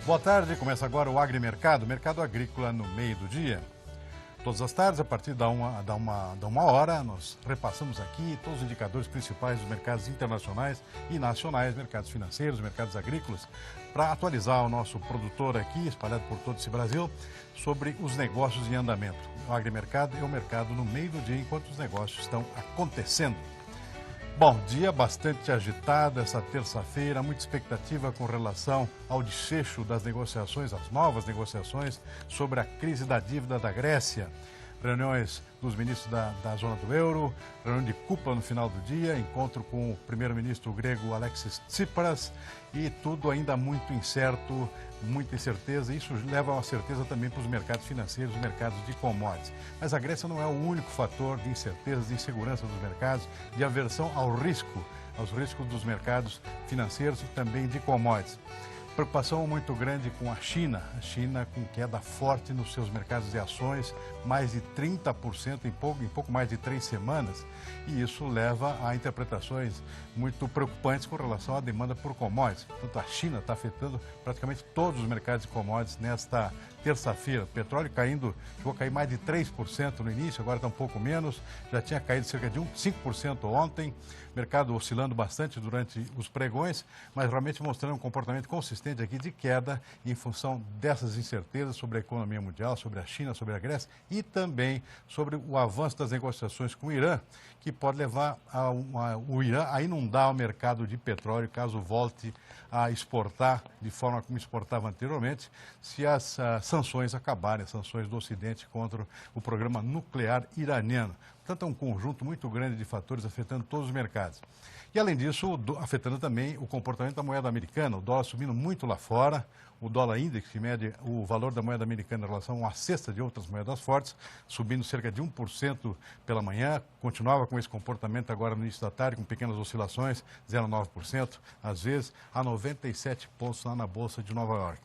Boa tarde, começa agora o Agrimercado, mercado agrícola no meio do dia. Todas as tardes, a partir da uma hora, nós repassamos aqui todos os indicadores principais dos mercados internacionais e nacionais, mercados financeiros, mercados agrícolas, para atualizar o nosso produtor aqui, espalhado por todo esse Brasil, sobre os negócios em andamento. O Agrimercado é o mercado no meio do dia, enquanto os negócios estão acontecendo. Bom, dia bastante agitado essa terça-feira, muita expectativa com relação ao desfecho das negociações, as novas negociações sobre a crise da dívida da Grécia. Reuniões dos ministros da zona do euro, reunião de cúpula no final do dia, encontro com o primeiro-ministro grego Alexis Tsipras e tudo ainda muito incerto, muita incerteza. Isso leva a uma certeza também para os mercados financeiros, os mercados de commodities. Mas a Grécia não é o único fator de incerteza, de insegurança dos mercados, de aversão aos riscos dos mercados financeiros e também de commodities. Preocupação muito grande com a China com queda forte nos seus mercados de ações, mais de 30% em pouco mais de 3 semanas, e isso leva a interpretações muito preocupantes com relação à demanda por commodities. Portanto, a China está afetando praticamente todos os mercados de commodities nesta terça-feira. Petróleo chegou a cair mais de 3% no início, agora está um pouco menos, já tinha caído cerca de 5% ontem, mercado oscilando bastante durante os pregões, mas realmente mostrando um comportamento consistente aqui de queda em função dessas incertezas sobre a economia mundial, sobre a China, sobre a Grécia e também sobre o avanço das negociações com o Irã, que pode levar o Irã a inundar o mercado de petróleo caso volte a exportar de forma como exportava anteriormente, se as sanções acabarem, as sanções do Ocidente contra o programa nuclear iraniano. Portanto, é um conjunto muito grande de fatores afetando todos os mercados. E, além disso, afetando também o comportamento da moeda americana, o dólar subindo muito lá fora, o dólar índice, que mede o valor da moeda americana em relação a uma cesta de outras moedas fortes, subindo cerca de 1% pela manhã, continuava com esse comportamento agora no início da tarde, com pequenas oscilações, 0,9%, às vezes a 97 pontos lá na Bolsa de Nova York.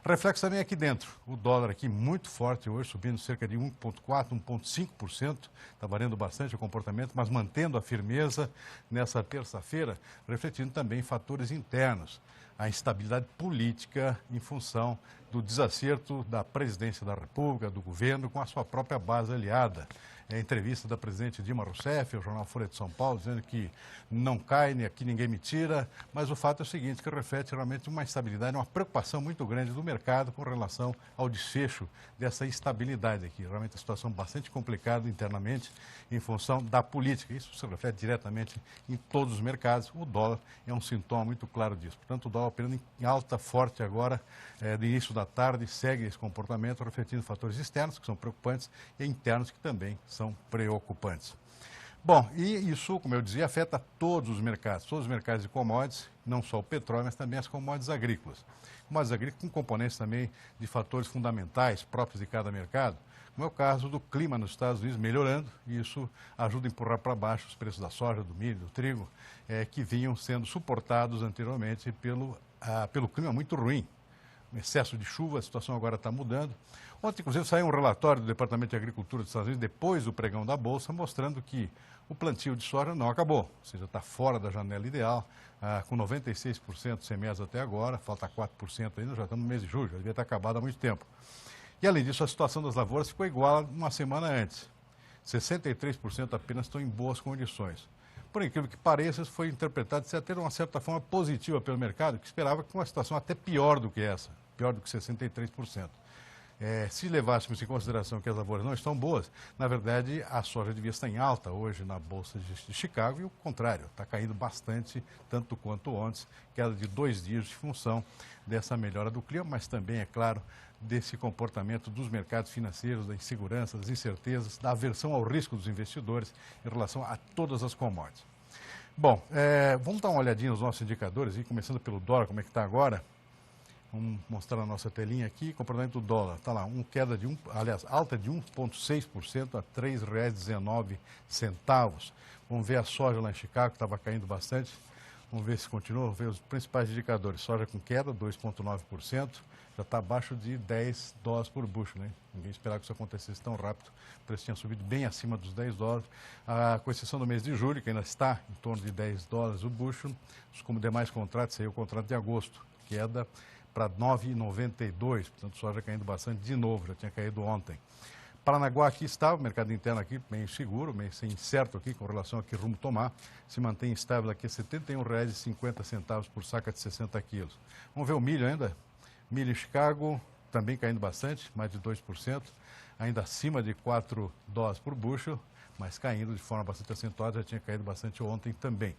Reflexo também aqui dentro, o dólar aqui muito forte hoje, subindo cerca de 1,4%, 1,5%, está variando bastante o comportamento, mas mantendo a firmeza nessa terça-feira, refletindo também fatores internos, a instabilidade política em função do desacerto da presidência da República, do governo, com a sua própria base aliada. A entrevista da presidente Dilma Rousseff, ao jornal Folha de São Paulo, dizendo que não cai, nem aqui ninguém me tira, mas o fato é o seguinte, que reflete realmente uma instabilidade, uma preocupação muito grande do mercado com relação ao desfecho dessa instabilidade aqui. Realmente a situação bastante complicada internamente em função da política. Isso se reflete diretamente em todos os mercados. O dólar é um sintoma muito claro disso. Portanto, o dólar operando em alta forte agora, no início da tarde, segue esse comportamento, refletindo fatores externos que são preocupantes e internos que também são preocupantes. Bom, e isso, como eu dizia, afeta todos os mercados de commodities, não só o petróleo, mas também as commodities agrícolas. Commodities agrícolas com componentes também de fatores fundamentais próprios de cada mercado, como é o caso do clima nos Estados Unidos melhorando, e isso ajuda a empurrar para baixo os preços da soja, do milho, do trigo, que vinham sendo suportados anteriormente pelo clima muito ruim. Excesso de chuva, a situação agora está mudando. Ontem, inclusive, saiu um relatório do Departamento de Agricultura dos Estados Unidos, depois do pregão da Bolsa, mostrando que o plantio de soja não acabou, ou seja, está fora da janela ideal, com 96% semeados até agora, falta 4% ainda, já estamos no mês de julho, já devia estar acabado há muito tempo. E, além disso, a situação das lavouras ficou igual a uma semana antes. 63% apenas estão em boas condições. Por incrível que pareça, isso foi interpretado de uma certa forma positiva pelo mercado, que esperava que uma situação até pior do que essa, pior do que 63%. Se levássemos em consideração que as lavouras não estão boas, na verdade a soja devia estar em alta hoje na Bolsa de Chicago e o contrário, está caindo bastante, tanto quanto antes, queda de 2 dias de função dessa melhora do clima, mas também, é claro, desse comportamento dos mercados financeiros, da insegurança, das incertezas, da aversão ao risco dos investidores em relação a todas as commodities. Bom, vamos dar uma olhadinha nos nossos indicadores, e começando pelo dólar, como é que está agora. Vamos mostrar na nossa telinha aqui, comportamento do dólar. Está lá, alta de 1,6% a R$ 3,19. Vamos ver a soja lá em Chicago, que estava caindo bastante. Vamos ver se continua, vamos ver os principais indicadores. Soja com queda, 2,9%. Já está abaixo de $10 por bushel, né? Ninguém esperava que isso acontecesse tão rápido. O preço tinha subido bem acima dos $10. Com exceção do mês de julho, que ainda está em torno de $10 o bushel. Como demais contratos, saiu o contrato de agosto, queda para 9,92, portanto, soja caindo bastante de novo, já tinha caído ontem. Paranaguá aqui estava, o mercado interno aqui meio seguro, meio incerto aqui com relação a que rumo tomar, se mantém estável aqui a R$ 71,50 por saca de 60 quilos. Vamos ver o milho ainda. Milho em Chicago também caindo bastante, mais de 2%, ainda acima de 4 dólares por bushel, mas caindo de forma bastante acentuada, já tinha caído bastante ontem também.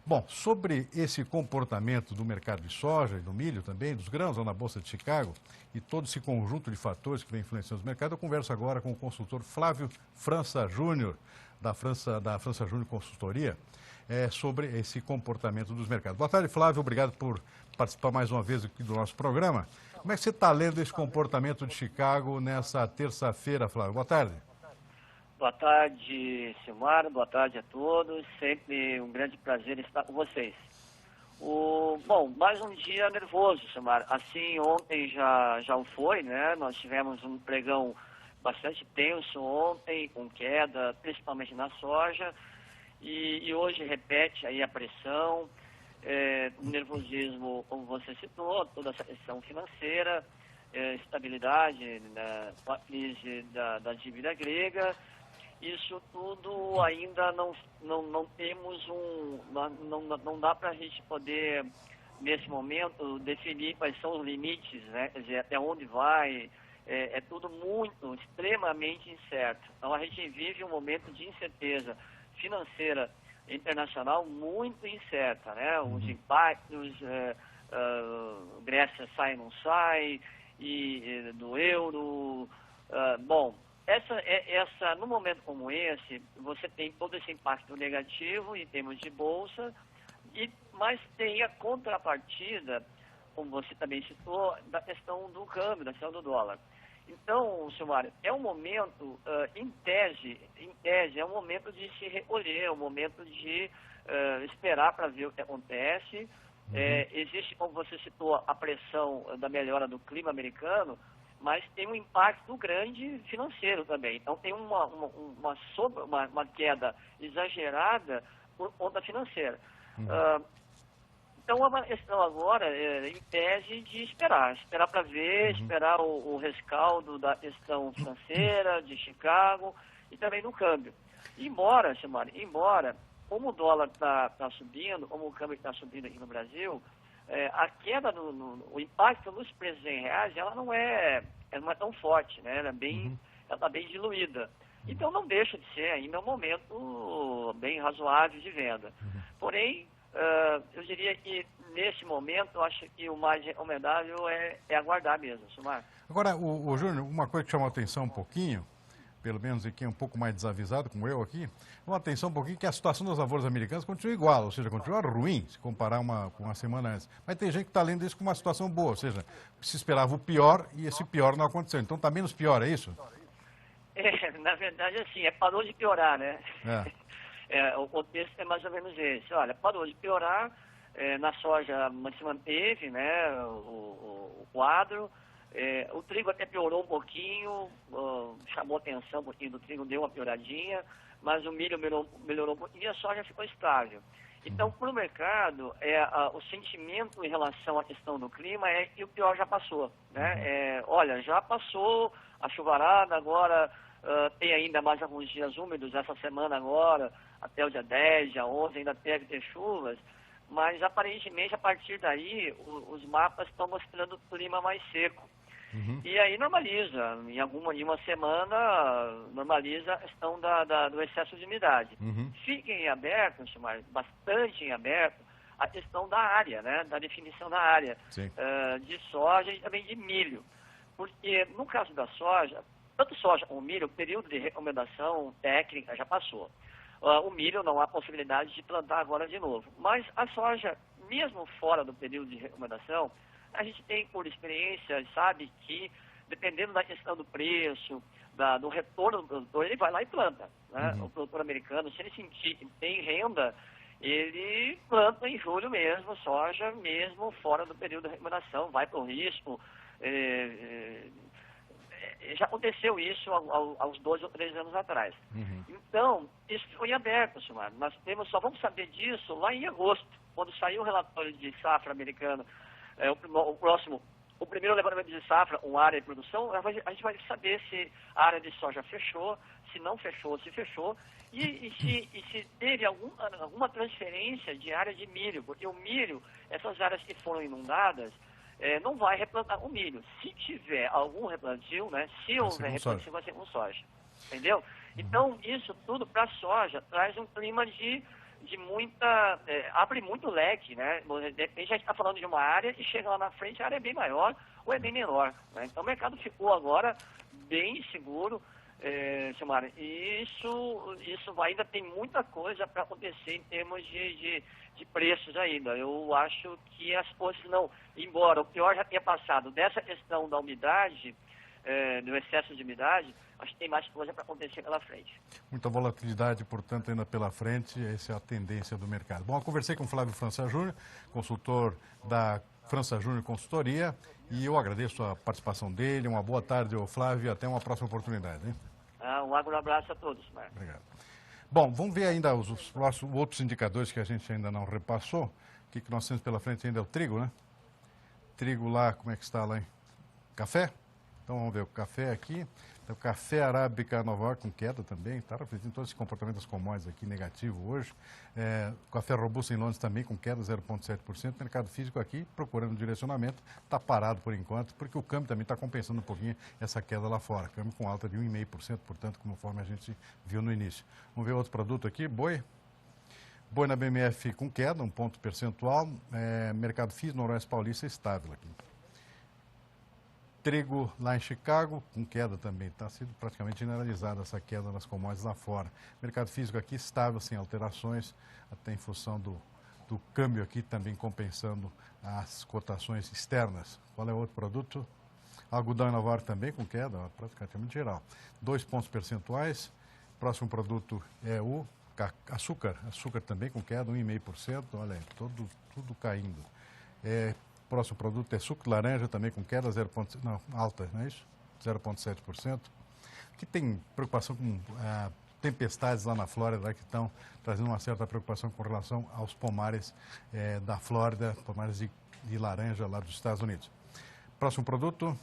Bom, sobre esse comportamento do mercado de soja e do milho também, dos grãos lá na Bolsa de Chicago e todo esse conjunto de fatores que vem influenciando o mercado, eu converso agora com o consultor Flávio França Júnior, da França Júnior Consultoria, sobre esse comportamento dos mercados. Boa tarde, Flávio, obrigado por participar mais uma vez aqui do nosso programa. Como é que você está lendo esse comportamento de Chicago nessa terça-feira, Flávio? Boa tarde. Boa tarde, Silmar. Boa tarde a todos. Sempre um grande prazer estar com vocês. Bom, mais um dia nervoso, Silmar. Assim, ontem já o foi, né? Nós tivemos um pregão bastante tenso ontem, com queda, principalmente na soja. E hoje repete aí a pressão, o nervosismo, como você citou, toda essa questão financeira, estabilidade, né, a crise da dívida grega. Isso tudo ainda não temos não dá para a gente poder, nesse momento, definir quais são os limites, né? Quer dizer, até onde vai, é tudo extremamente incerto. Então a gente vive um momento de incerteza financeira internacional muito incerta, né? Os impactos, Grécia sai ou não sai, do euro, bom. No momento como esse, você tem todo esse impacto negativo em termos de bolsa, mas tem a contrapartida, como você também citou, da questão do câmbio, da questão do dólar. Então, Silmar, é um momento, em tese, é um momento de se recolher, é um momento de esperar para ver o que acontece. Existe, como você citou, a pressão da melhora do clima americano, mas tem um impacto grande financeiro também. Então tem uma queda exagerada por conta financeira. Então é uma questão agora, em tese, de esperar para ver, esperar o rescaldo da questão financeira de Chicago e também no câmbio. Embora, como o dólar está subindo, como o câmbio está subindo aqui no Brasil, a queda, o impacto nos preços em reais, ela não é tão forte, né? Ela está bem diluída. Então não deixa de ser ainda um momento bem razoável de venda. Porém, eu diria que nesse momento, eu acho que o mais recomendável é aguardar mesmo, Silmar. Agora, o Júnior, uma coisa que chamou a atenção um pouquinho, pelo menos aqui é um pouco mais desavisado, como eu aqui, uma atenção um pouquinho que a situação das lavouras americanas continua igual, ou seja, continua ruim, se comparar com uma semana antes. Mas tem gente que está lendo isso com uma situação boa, ou seja, se esperava o pior e esse pior não aconteceu. Então está menos pior, é isso? Na verdade, assim, parou de piorar, né? O texto é mais ou menos esse. Olha, parou de piorar, na soja se manteve, né, o quadro. O trigo até piorou um pouquinho, chamou atenção um pouquinho do trigo, deu uma pioradinha, mas o milho melhorou um pouquinho e a soja ficou estável. Então, para o mercado, o sentimento em relação à questão do clima é que o pior já passou, né? Olha, já passou a chuvarada, agora tem ainda mais alguns dias úmidos essa semana agora, até o dia 10, dia 11, ainda deve ter chuvas, mas aparentemente a partir daí os mapas estão mostrando o clima mais seco. E aí normaliza, em uma semana, normaliza a questão do excesso de umidade. Fica em aberto, bastante em aberto, a questão da área, né, da definição da área de soja e também de milho. Porque no caso da soja, tanto soja como milho, o período de recomendação técnica já passou. O milho não há possibilidade de plantar agora de novo. Mas a soja, mesmo fora do período de recomendação, a gente tem por experiência, sabe, que dependendo da questão do preço, do retorno do produtor, ele vai lá e planta, né? O produtor americano, se ele sentir que tem renda, ele planta em julho mesmo, soja mesmo fora do período de recomendação, vai para o risco. Já aconteceu isso há uns 2 ou 3 anos atrás. Então, isso foi aberto, Silmar. Nós só vamos saber disso lá em agosto, quando saiu o relatório de safra americano O primeiro levantamento de safra, uma área de produção, a gente vai saber se a área de soja fechou, se não fechou, se fechou, e se teve alguma transferência de área de milho, porque o milho, essas áreas que foram inundadas, não vai replantar o milho. Se tiver algum replantio, né, se houver replantio, vai ser com soja. Entendeu? Então, isso tudo para a soja traz um clima de muita... abre muito leque, né? De repente a gente está falando de uma área e chega lá na frente, a área é bem maior ou é bem menor. Né? Então, o mercado ficou agora bem seguro, Silmara. E isso ainda tem muita coisa para acontecer em termos de preços ainda. Eu acho que as coisas não... Embora o pior já tenha passado dessa questão da umidade, do excesso de umidade, acho que tem mais coisa para acontecer pela frente. Muita volatilidade, portanto, ainda pela frente, essa é a tendência do mercado. Bom, eu conversei com o Flávio França Júnior, consultor da França Júnior Consultoria, e eu agradeço a participação dele. Uma boa tarde, Flávio, e até uma próxima oportunidade. Hein? Um abraço a todos, Marcos. Obrigado. Bom, vamos ver ainda os outros indicadores que a gente ainda não repassou. O que nós temos pela frente ainda é o trigo, né? Trigo lá, como é que está lá, hein? Café? Então vamos ver o café aqui. O café arábica Nova York com queda também, está refletindo todo esse comportamento das commodities aqui negativo hoje. O café robusto em Londres também com queda 0,7%. O mercado físico aqui procurando direcionamento, está parado por enquanto, porque o câmbio também está compensando um pouquinho essa queda lá fora. Câmbio com alta de 1,5%, portanto, conforme a gente viu no início. Vamos ver outro produto aqui, boi. Boi na BMF com queda, 1 ponto percentual. Mercado físico Noroeste Paulista estável aqui. Trigo lá em Chicago, com queda também. Está sendo praticamente generalizada essa queda nas commodities lá fora. Mercado físico aqui estável, sem alterações, até em função do câmbio aqui também compensando as cotações externas. Qual é o outro produto? Algodão em Nova York também com queda, praticamente geral. 2 pontos percentuais. Próximo produto é o açúcar. Açúcar também com queda, 1,5%. Olha aí, tudo caindo. Próximo produto é suco de laranja, também com queda, alta, não é isso? 0,7%. Aqui tem preocupação com tempestades lá na Flórida, que estão trazendo uma certa preocupação com relação aos pomares da Flórida, pomares de laranja lá dos Estados Unidos. Próximo produto,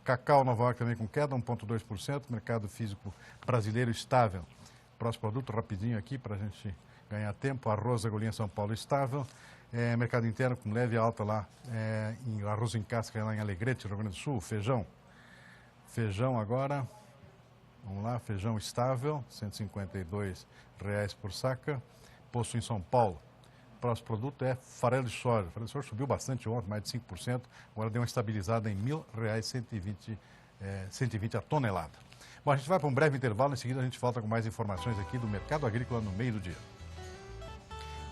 cacau Nova York também com queda, 1,2%, mercado físico brasileiro estável. Próximo produto, rapidinho aqui para a gente ganhar tempo, arroz agulhinha São Paulo estável. Mercado interno com leve alta lá, em arroz em casca lá em Alegrete, Rio Grande do Sul, feijão. Feijão agora, vamos lá, feijão estável, R$ 152 por saca, posto em São Paulo. Próximo produto é farelo de soja. O farelo de soja subiu bastante ontem, mais de 5%, agora deu uma estabilizada em R$ 1.000, 120 a tonelada. Bom, a gente vai para um breve intervalo, em seguida a gente volta com mais informações aqui do mercado agrícola no meio do dia.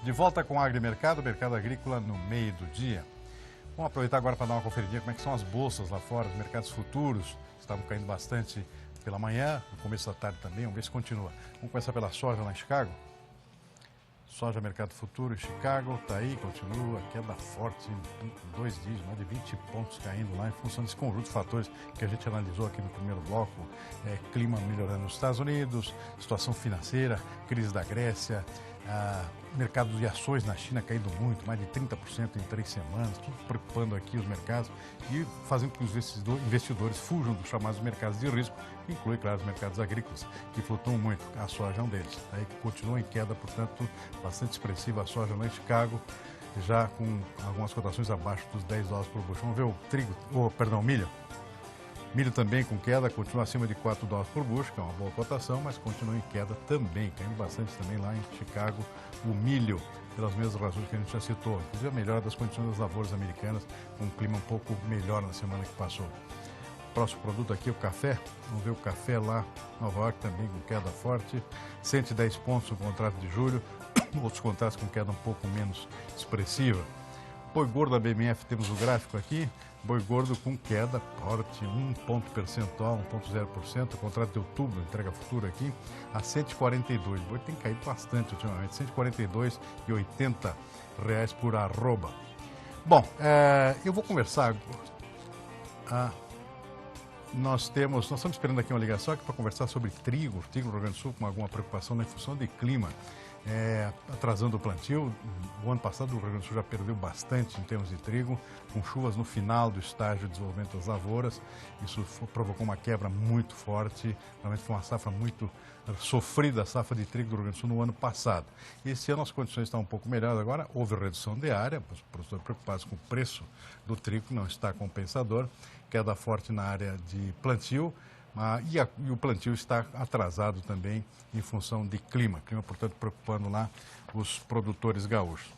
De volta com o Agrimercado, mercado agrícola no meio do dia. Vamos aproveitar agora para dar uma conferidinha como é que são as bolsas lá fora, os mercados futuros, estavam caindo bastante pela manhã, no começo da tarde também, vamos ver se continua. Vamos começar pela soja lá em Chicago. Soja mercado futuro em Chicago, está aí, continua, queda forte em 2 dias, mais de 20 pontos caindo lá em função desse conjunto de fatores que a gente analisou aqui no primeiro bloco. Clima melhorando nos Estados Unidos, situação financeira, crise da Grécia, mercado de ações na China caindo muito, mais de 30% em 3 semanas, tudo preocupando aqui os mercados e fazendo com que os investidores fujam dos chamados mercados de risco, que inclui, claro, os mercados agrícolas, que flutuam muito. A soja é um deles, aí que continua em queda, portanto, bastante expressiva a soja lá em Chicago, já com algumas cotações abaixo dos $10 por bushel. Vamos ver o milho. Milho também com queda, continua acima de $4 por bushel, que é uma boa cotação, mas continua em queda também, caindo bastante também lá em Chicago, o milho, pelas mesmas razões que a gente já citou, inclusive a melhora das condições das lavouras americanas, com um clima um pouco melhor na semana que passou. Próximo produto aqui, o café, vamos ver o café lá, Nova York também com queda forte, 110 pontos no contrato de julho, outros contratos com queda um pouco menos expressiva. Boi gordo da BMF, temos o gráfico aqui, boi gordo com queda forte, 1 ponto percentual, 1,0%, o contrato de outubro, entrega futura aqui, a 142. O boi tem caído bastante ultimamente, R$142,80 por arroba. Bom, eu vou conversar. Nós estamos esperando aqui uma ligação aqui para conversar sobre trigo no Rio Grande do Sul, com alguma preocupação em função de clima. atrasando o plantio. O ano passado o Rio Grande do Sul já perdeu bastante em termos de trigo, com chuvas no final do estágio de desenvolvimento das lavouras. Isso provocou uma quebra muito forte, realmente foi uma safra muito sofrida, a safra de trigo do Rio Grande do Sul no ano passado. Esse ano as condições estão um pouco melhores agora, houve redução de área, os produtores preocupados com o preço do trigo, que não está compensador, queda forte na área de plantio. E o plantio está atrasado também em função de clima, portanto, preocupando lá os produtores gaúchos.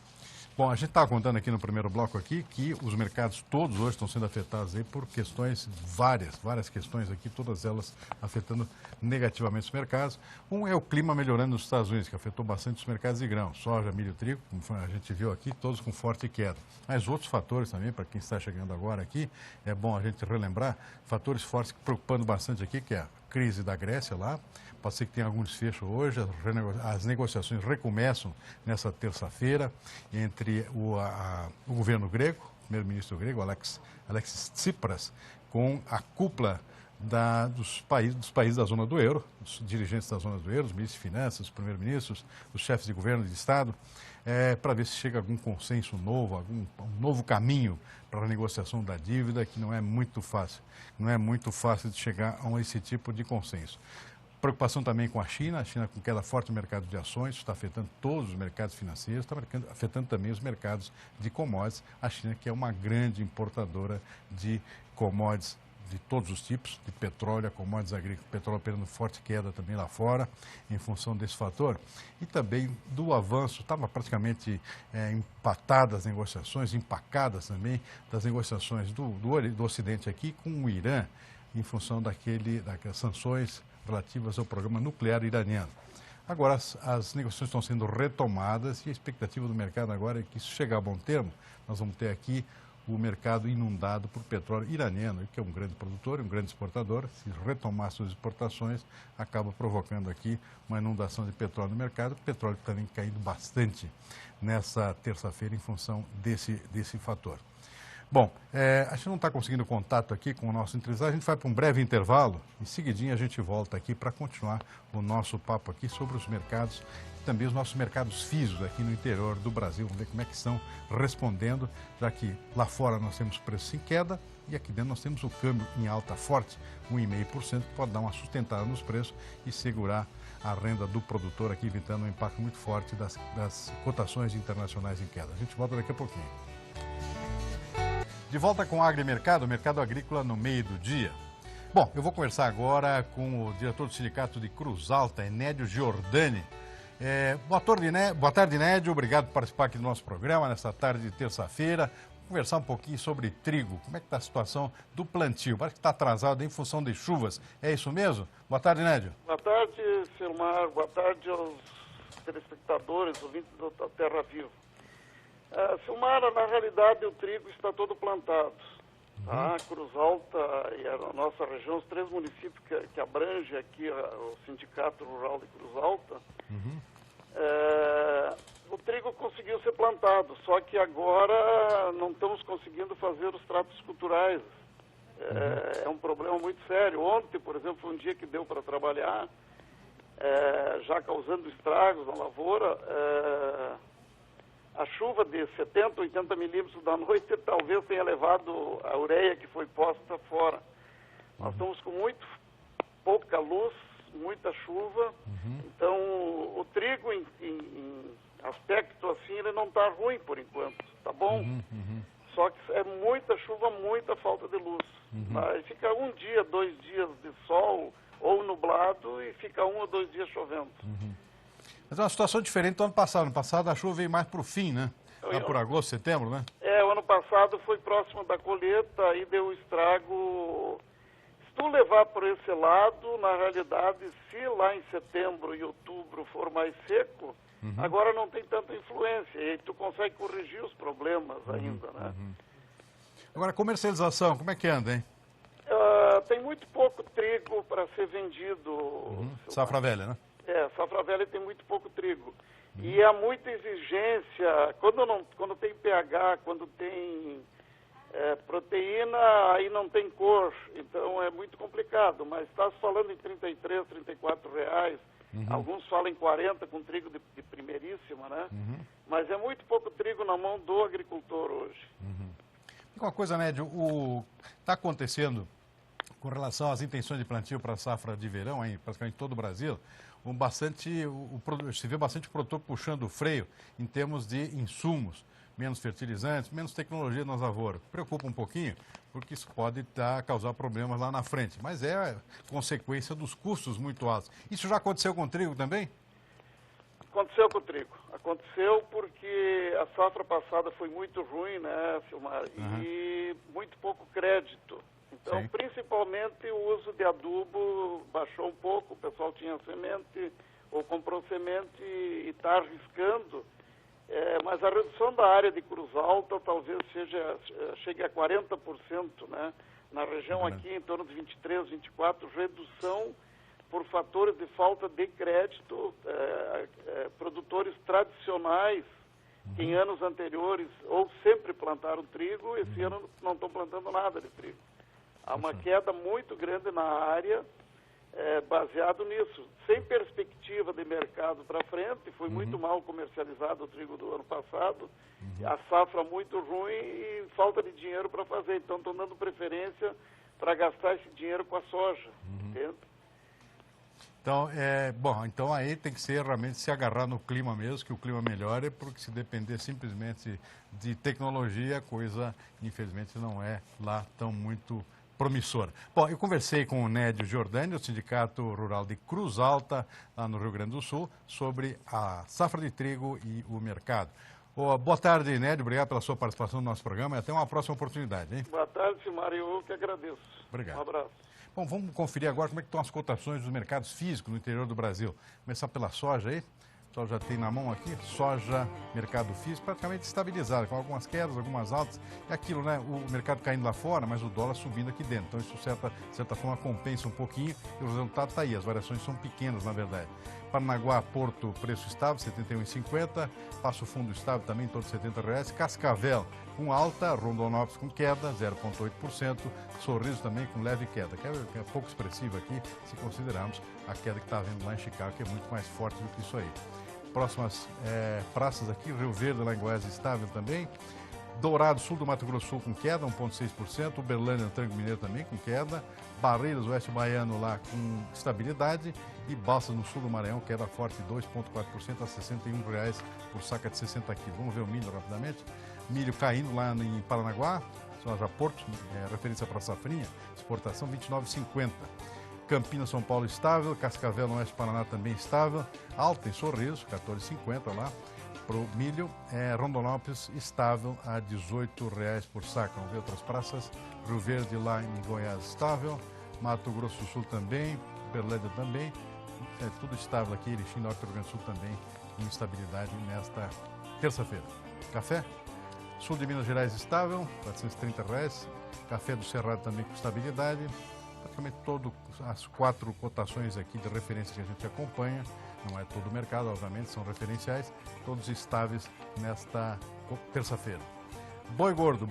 Bom, a gente estava contando aqui no primeiro bloco aqui que os mercados todos hoje estão sendo afetados aí por questões, várias questões aqui, todas elas afetando negativamente os mercados. Um é o clima melhorando nos Estados Unidos, que afetou bastante os mercados de grãos, soja, milho, trigo, como a gente viu aqui, todos com forte queda. Mas outros fatores também, para quem está chegando agora aqui, é bom a gente relembrar, fatores fortes preocupando bastante aqui, que é a crise da Grécia lá. Pode ser que tenha algum desfecho hoje, as negociações recomeçam nessa terça-feira entre o governo grego, o primeiro-ministro grego, Alexis Tsipras, com a cúpula dos países da zona do euro, os dirigentes da zona do euro, os ministros de finanças, os primeiros-ministros, os chefes de governo e de Estado, para ver se chega algum consenso novo, um novo caminho para a renegociação da dívida, que não é muito fácil. Não é muito fácil de chegar a esse tipo de consenso. Preocupação também com a China com queda forte no mercado de ações, está afetando todos os mercados financeiros, está afetando também os mercados de commodities. A China, que é uma grande importadora de commodities de todos os tipos, de petróleo, commodities agrícolas, petróleo perdendo forte queda também lá fora, em função desse fator. E também do avanço, estava praticamente empatadas as negociações, empacadas também, das negociações do Ocidente aqui com o Irã, em função daquelas sanções relativas ao programa nuclear iraniano. Agora, as negociações estão sendo retomadas e a expectativa do mercado agora é que, se chegar a bom termo, nós vamos ter aqui o mercado inundado por petróleo iraniano, que é um grande produtor e um grande exportador. Se retomar suas exportações, acaba provocando aqui uma inundação de petróleo no mercado. O petróleo também caindo bastante nessa terça-feira em função desse fator. Bom, a gente não está conseguindo contato aqui com o nosso entrevistado, a gente vai para um breve intervalo, em seguidinho a gente volta aqui para continuar o nosso papo aqui sobre os mercados e também os nossos mercados físicos aqui no interior do Brasil. Vamos ver como é que estão respondendo, já que lá fora nós temos preços em queda e aqui dentro nós temos o câmbio em alta forte, 1,5%, que pode dar uma sustentada nos preços e segurar a renda do produtor aqui, evitando um impacto muito forte das cotações internacionais em queda. A gente volta daqui a pouquinho. De volta com o Agrimercado, o mercado agrícola no meio do dia. Bom, eu vou conversar agora com o diretor do Sindicato de Cruz Alta, Enédio Giordani. Boa tarde, Enédio. Obrigado por participar aqui do nosso programa nesta tarde de terça-feira. Vou conversar um pouquinho sobre trigo. Como é que está a situação do plantio? Parece que está atrasado em função de chuvas. É isso mesmo? Boa tarde, Enédio. Boa tarde, Silmar. Boa tarde aos telespectadores, ouvintes da Terra Viva. Silmara, na realidade o trigo está todo plantado. A Cruz Alta e a nossa região, os 3 municípios que abrange aqui o Sindicato Rural de Cruz Alta, o trigo conseguiu ser plantado, só que agora não estamos conseguindo fazer os tratos culturais. É um problema muito sério. Ontem, por exemplo, foi um dia que deu para trabalhar, já causando estragos na lavoura. A chuva de 70, 80 milímetros da noite talvez tenha levado a ureia que foi posta fora. Nós estamos com muito pouca luz, muita chuva, então o trigo em aspecto assim, ele não está ruim por enquanto, tá bom? Só que é muita chuva, muita falta de luz. Mas fica 1 dia, 2 dias de sol ou nublado e fica 1 ou 2 dias chovendo. Mas é uma situação diferente do ano passado. No passado a chuva veio mais para o fim, né? Lá por agosto, setembro, né? O ano passado foi próximo da colheita, aí deu estrago. Se tu levar por esse lado, na realidade, se lá em setembro e outubro for mais seco, agora não tem tanta influência. E aí tu consegue corrigir os problemas ainda, né? Agora, comercialização, como é que anda, hein? Tem muito pouco trigo para ser vendido. Safra velha, né? Safra velha tem muito pouco trigo. E há muita exigência, quando tem pH, quando tem proteína, aí não tem cor, então é muito complicado. Mas está se falando em R$ 33, R$ 34, Alguns falam em 40 com trigo de primeiríssima, né? Mas é muito pouco trigo na mão do agricultor hoje. E uma coisa, Nédio, está acontecendo com relação às intenções de plantio para a safra de verão, em praticamente todo o Brasil, se vê bastante o produtor puxando o freio em termos de insumos, menos fertilizantes, menos tecnologia nas lavouras. Preocupa um pouquinho, porque isso pode causar problemas lá na frente, mas é consequência dos custos muito altos. Isso já aconteceu com o trigo também? Aconteceu com o trigo. Aconteceu porque a safra passada foi muito ruim, né, Silmar? E muito pouco crédito. Então, principalmente o uso de adubo baixou um pouco, o pessoal tinha semente ou comprou semente e está arriscando, mas a redução da área de Cruz Alta talvez chegue a 40%, né? Na região aqui, em torno de 23, 24, redução por fatores de falta de crédito, produtores tradicionais que em anos anteriores ou sempre plantaram trigo, esse ano não estão plantando nada de trigo. Há uma queda muito grande na área, baseado nisso. Sem perspectiva de mercado para frente, foi muito mal comercializado o trigo do ano passado, a safra muito ruim e falta de dinheiro para fazer. Então, estão dando preferência para gastar esse dinheiro com a soja, entende? Então, então aí tem que ser realmente se agarrar no clima mesmo, que o clima melhore, porque se depender simplesmente de tecnologia, a coisa, infelizmente, não é lá tão muito promissora. Bom, eu conversei com o Nédio Giordani, do Sindicato Rural de Cruz Alta, lá no Rio Grande do Sul, sobre a safra de trigo e o mercado. Boa tarde, Nédio. Obrigado pela sua participação no nosso programa e até uma próxima oportunidade, hein? Boa tarde, Silmar. Eu que agradeço. Obrigado. Um abraço. Bom, vamos conferir agora como é que estão as cotações dos mercados físicos no interior do Brasil. Começar pela soja aí. O pessoal já tem na mão aqui, soja, mercado físico, praticamente estabilizado, com algumas quedas, algumas altas. É aquilo, né? O mercado caindo lá fora, mas o dólar subindo aqui dentro. Então, isso, de certa forma, compensa um pouquinho e o resultado está aí. As variações são pequenas, na verdade. Paranaguá, Porto, preço estável, R$ 71,50. Passo Fundo estável também, em torno de R$ 70. Cascavel, com alta. Rondonópolis, com queda, 0,8%. Sorriso também, com leve queda, que é pouco expressiva aqui, se considerarmos a queda que está havendo lá em Chicago, que é muito mais forte do que isso aí. Próximas praças aqui, Rio Verde, lá em Goiás, estável também. Dourado, sul do Mato Grosso Sul, com queda, 1,6%. Uberlândia, Tranco Mineiro também com queda. Barreiras, oeste baiano, lá com estabilidade. E Balsas, no sul do Maranhão, queda forte, 2,4% a R$ 61,00 por saca de 60 quilos. Vamos ver o milho rapidamente. Milho caindo lá em Paranaguá, soja Porto, referência para a safrinha, exportação R$ 29,50. Campinas, São Paulo, estável. Cascavel, no oeste do Paraná, também estável. Alta em Sorriso, R$ 14,50 lá. Para o milho, Rondonópolis, estável a R$ 18,00 por saca. Vamos ver outras praças. Rio Verde, lá em Goiás, estável. Mato Grosso do Sul também. Uberlândia também. Tudo estável aqui. Erechim, norte do Rio Grande do Sul também, com instabilidade nesta terça-feira. Café? Sul de Minas Gerais, estável, R$ 430,00. Café do Cerrado também com estabilidade. Praticamente todas as 4 cotações aqui de referência que a gente acompanha, não é todo o mercado, obviamente, são referenciais, todos estáveis nesta terça-feira. Boi gordo,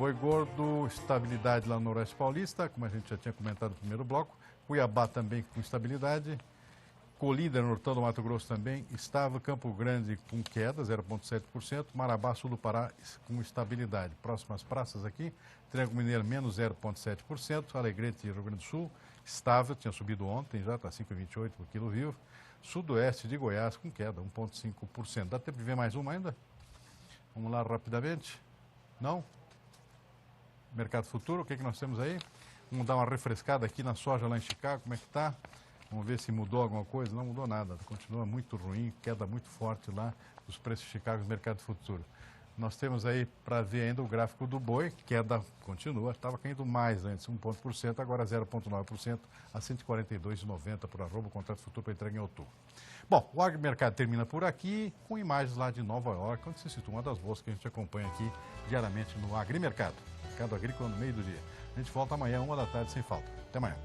estabilidade lá no Noroeste Paulista, como a gente já tinha comentado no primeiro bloco. Cuiabá também com estabilidade. Colíder, Nortão do Mato Grosso também estável. Campo Grande com queda, 0,7%. Marabá, sul do Pará, com estabilidade. Próximas praças aqui, Triângulo Mineiro, menos 0,7%. Alegrete, Rio Grande do Sul, estável, tinha subido ontem, já está 5,28 por quilo vivo. Sudoeste de Goiás, com queda, 1,5%. Dá tempo de ver mais uma ainda? Vamos lá rapidamente. Não? Mercado Futuro, o que nós temos aí? Vamos dar uma refrescada aqui na soja lá em Chicago, como é que está? Vamos ver se mudou alguma coisa. Não mudou nada, continua muito ruim, queda muito forte lá dos preços de Chicago no mercado futuro. Nós temos aí para ver ainda o gráfico do boi, queda continua, estava caindo mais antes, 1%, agora 0,9% a R$ 142,90 por arroba, o contrato futuro para entrega em outubro. Bom, o agromercado termina por aqui, com imagens lá de Nova York, onde se situa uma das bolsas que a gente acompanha aqui diariamente no Agrimercado, mercado agrícola no meio do dia. A gente volta amanhã, 1 da tarde, sem falta. Até amanhã.